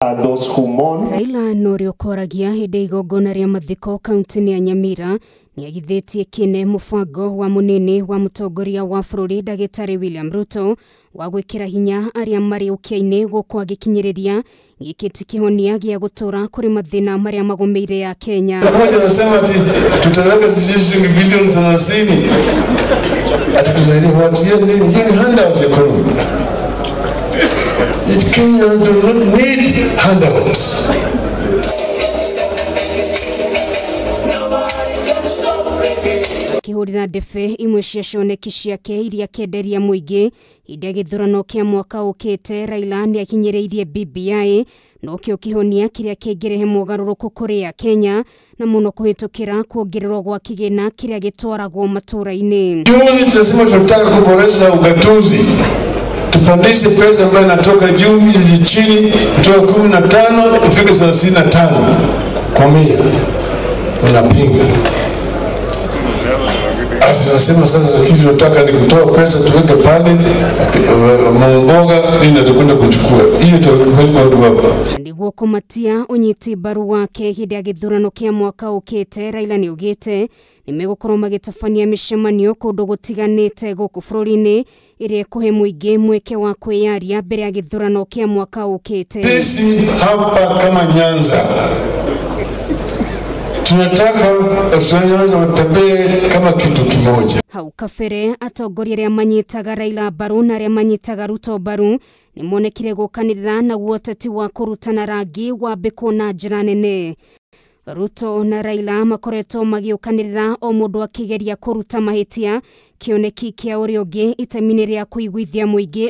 Those who mourn. Raila Odinga hĩndĩ igongona rĩa mathiko kaunti-ini ya Nyamira niagithitie kiene mubango wa munini wa Mutongoria wa bururi ndagĩtarĩ William Ruto wa gwĩkĩra hinya arĩa marĩ ũkĩa-inĩ gũkũ agĩkinyĩrĩria gĩkĩti kihonia gĩa gũtũra kũrĩ mathĩna marĩa magomeire ya Kenya. Pamoja nasema ati tutaweka shilingi bilioni 30 ati kusaidia watu nini? Hii ni handout economy. Kenya do not need handouts. Akihurira ndebe imwe cia cioneki ciake iria kenderia muingi hĩndĩ gĩthurano kĩa mwaka ũkĩte. Raila nĩakinyĩrĩirie BBI no kĩo kihonia kĩrĩa kĩngĩrehe mogarũrũku kũrĩ ya Kenya na mũno kũhĩtũkĩra kuongererwo gwa kĩgĩna kĩrĩa gĩtwaragwo matũra-inĩ. Juzi tunasema tunataka kuboresha ugatuzi. Tupandishe pesa ambayo inatoka juu ili chini kutoka 15 ifike 35 kwa 100. Unapinga. Tunasema sasa kitu tunataka ni kutoa pesa tuweke pale mboga nini atakwenda kuchukua. Hiyo tutakwenda hapa. Niguo kumatia unyiti mbaru wake hĩndĩ ya gĩthurano kĩa mwaka ũkĩte. Raila nĩaugĩte nĩmegũkorwo magĩtabania mĩcemanio kũndũ gũtiganĩte gũkũ bũrũri-inĩ ĩrĩa ĩkũhe mũingĩ mweke wa kwĩyaria mbere ya gĩthurano kĩa mwaka ũkĩte. Sisi hapa kama Nyanza tunataka Nyanza watembee kama kitu kimoja. Hau kabere atongoria arĩa manyitaga Raila mbaru na arĩa manyitaga Ruto mbaru nĩ monekire gukanirira na ũteti wa kũrutana rangi wambĩkwo na njĩra nene. Ruto na Raila makoretwo magĩũkanĩrĩra o mũndũ akĩgeria kũruta mahĩtia kĩoneki kĩa ũrĩa ũngĩ itemi-inĩ rĩa kũiguithia mũingĩ